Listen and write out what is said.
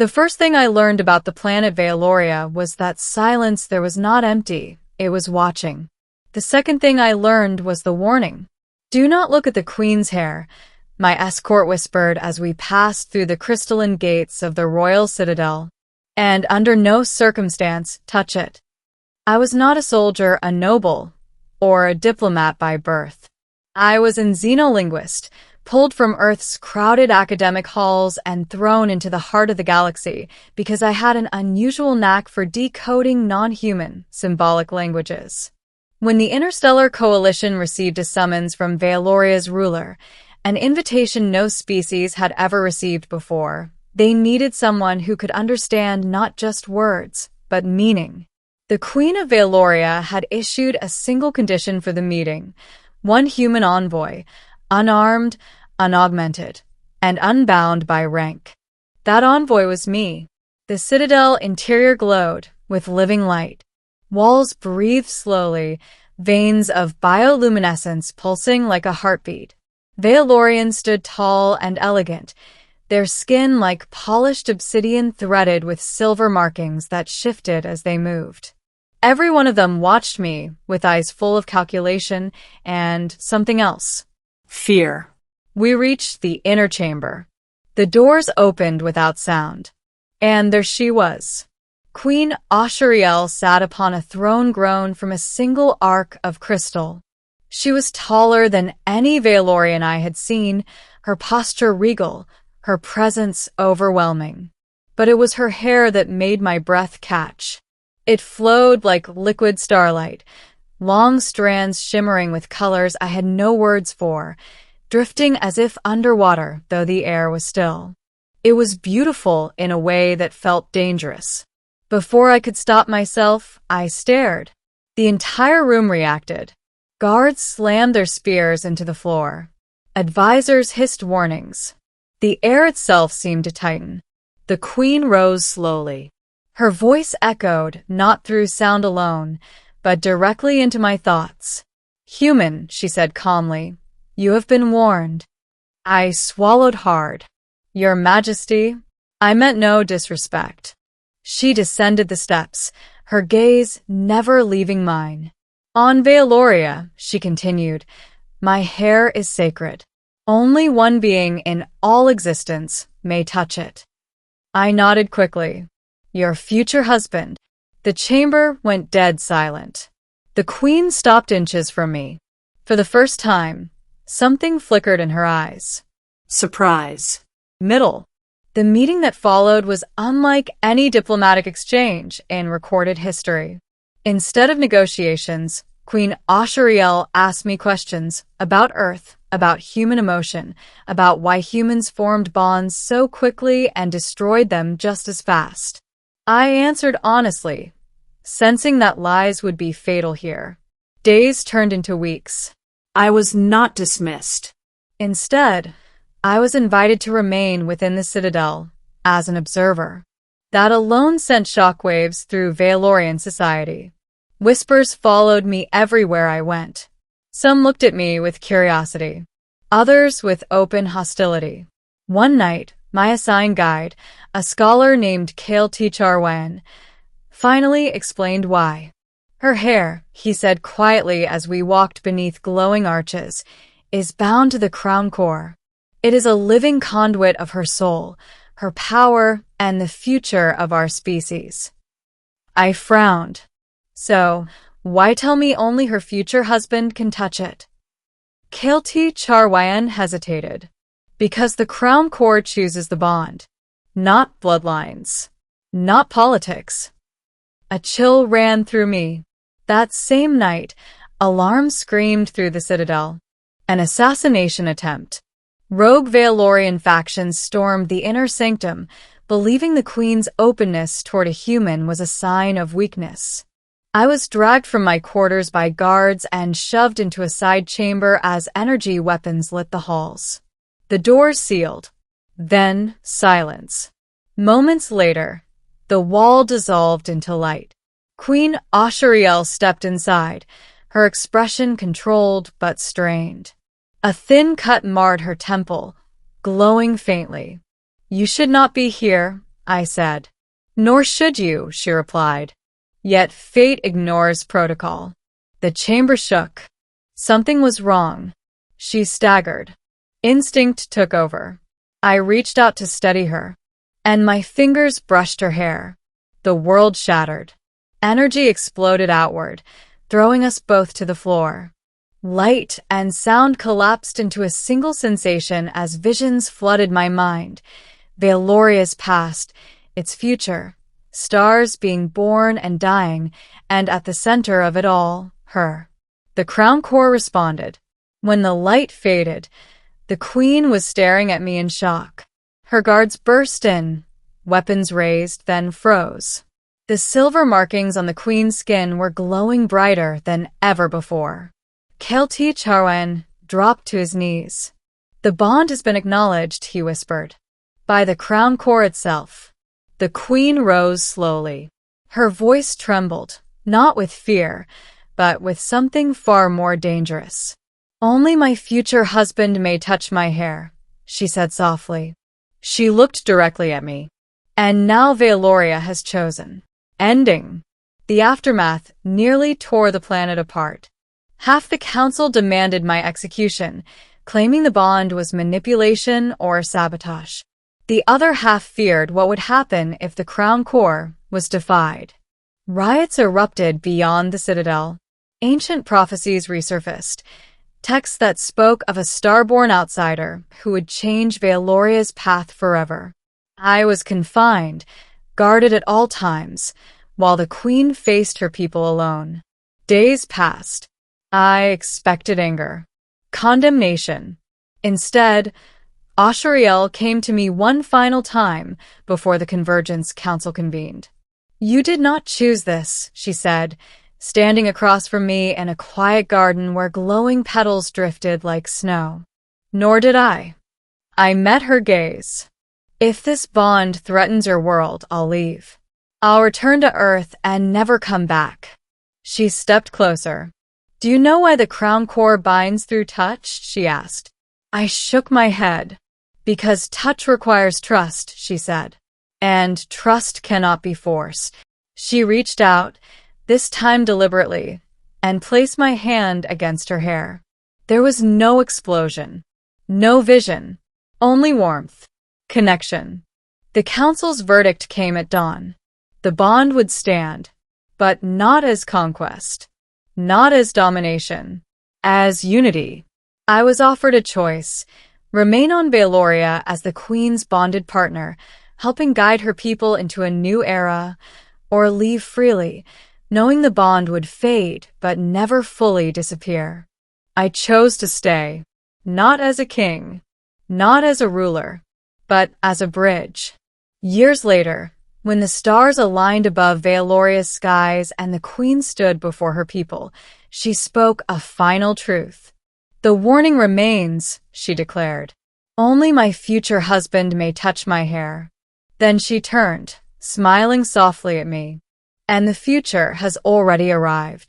The first thing I learned about the planet Vealoria was that silence there was not empty, it was watching. The second thing I learned was the warning. Do not look at the Queen's hair, my escort whispered as we passed through the crystalline gates of the royal citadel. And under no circumstance touch it. I was not a soldier, a noble, or a diplomat by birth. I was a xenolinguist, pulled from Earth's crowded academic halls and thrown into the heart of the galaxy because I had an unusual knack for decoding non-human, symbolic languages. When the Interstellar Coalition received a summons from Vealoria's ruler, an invitation no species had ever received before, they needed someone who could understand not just words, but meaning. The Queen of Vealoria had issued a single condition for the meeting: one human envoy, unarmed, unaugmented, and unbound by rank. That envoy was me. The citadel interior glowed with living light. Walls breathed slowly, veins of bioluminescence pulsing like a heartbeat. Vealorians stood tall and elegant, their skin like polished obsidian threaded with silver markings that shifted as they moved. Every one of them watched me with eyes full of calculation and something else. Fear. We reached the inner chamber. The doors opened without sound. And there she was. Queen Ashuriel sat upon a throne grown from a single arc of crystal. She was taller than any Vealorian I had seen, her posture regal, her presence overwhelming. But it was her hair that made my breath catch. It flowed like liquid starlight, long strands shimmering with colors I had no words for, drifting as if underwater, though the air was still. It was beautiful in a way that felt dangerous. Before I could stop myself, I stared. The entire room reacted. Guards slammed their spears into the floor. Advisors hissed warnings. The air itself seemed to tighten. The Queen rose slowly. Her voice echoed, not through sound alone, but directly into my thoughts. "Human," she said calmly, "you have been warned." I swallowed hard. "Your Majesty?" I meant no disrespect. She descended the steps, her gaze never leaving mine. "On Vealoria," she continued, "my hair is sacred. Only one being in all existence may touch it." I nodded quickly. "Your future husband." The chamber went dead silent. The Queen stopped inches from me. For the first time, something flickered in her eyes. Surprise. Middle. The meeting that followed was unlike any diplomatic exchange in recorded history. Instead of negotiations, Queen Ashuriel asked me questions about Earth, about human emotion, about why humans formed bonds so quickly and destroyed them just as fast. I answered honestly, sensing that lies would be fatal here. Days turned into weeks. I was not dismissed. Instead, I was invited to remain within the citadel as an observer. That alone sent shockwaves through Vealorian society. Whispers followed me everywhere I went. Some looked at me with curiosity, others with open hostility. One night, my assigned guide, a scholar named Galactic, finally explained why. "Her hair," he said quietly as we walked beneath glowing arches, "is bound to the crown core. It is a living conduit of her soul, her power, and the future of our species." I frowned. "So, why tell me only her future husband can touch it?" Galactic hesitated. "Because the crown core chooses the bond. Not bloodlines. Not politics." A chill ran through me. That same night, alarms screamed through the citadel. An assassination attempt. Rogue Vealorian factions stormed the inner sanctum, believing the Queen's openness toward a human was a sign of weakness. I was dragged from my quarters by guards and shoved into a side chamber as energy weapons lit the halls. The doors sealed. Then silence. Moments later, the wall dissolved into light. Queen Ashuriel stepped inside, her expression controlled but strained. A thin cut marred her temple, glowing faintly. "You should not be here," I said. Nor should you, she replied. Yet fate ignores protocol. The chamber shook. Something was wrong. She staggered. Instinct took over. I reached out to steady her, and my fingers brushed her hair. The world shattered. Energy exploded outward, throwing us both to the floor. Light and sound collapsed into a single sensation as visions flooded my mind. Valoria's past, its future, stars being born and dying, and at the center of it all, her. The crown core responded. When the light faded, the queen was staring at me in shock. Her guards burst in, weapons raised, then froze. The silver markings on the queen's skin were glowing brighter than ever before. Kelti Charwen dropped to his knees. The bond has been acknowledged, he whispered. By the crown core itself. The queen rose slowly. Her voice trembled, not with fear, but with something far more dangerous. Only my future husband may touch my hair, she said softly. She looked directly at me. And now Valoria has chosen. Ending. The aftermath nearly tore the planet apart. Half the council demanded my execution, claiming the bond was manipulation or sabotage. The other half feared what would happen if the crown core was defied. Riots erupted beyond the citadel. Ancient prophecies resurfaced, texts that spoke of a starborn outsider who would change Valoria's path forever. I was confined, guarded at all times, while the queen faced her people alone. Days passed. I expected anger, condemnation. Instead, Ashuriel came to me one final time before the Convergence Council convened. You did not choose this, she said, standing across from me in a quiet garden where glowing petals drifted like snow. Nor did I. I met her gaze. If this bond threatens your world, I'll leave. I'll return to Earth and never come back. She stepped closer. Do you know why the crown core binds through touch? She asked. I shook my head. Because touch requires trust, she said. And trust cannot be forced. She reached out, this time deliberately, and placed my hand against her hair. There was no explosion, no vision, only warmth, connection. The council's verdict came at dawn. The bond would stand, but not as conquest, not as domination, as unity. I was offered a choice: remain on Valoria as the queen's bonded partner, helping guide her people into a new era, or leave freely, knowing the bond would fade but never fully disappear. I chose to stay, not as a king, not as a ruler, but as a bridge. Years later, when the stars aligned above Valoria's skies and the queen stood before her people, she spoke a final truth. The warning remains, she declared. Only my future husband may touch my hair. Then she turned, smiling softly at me. And the future has already arrived.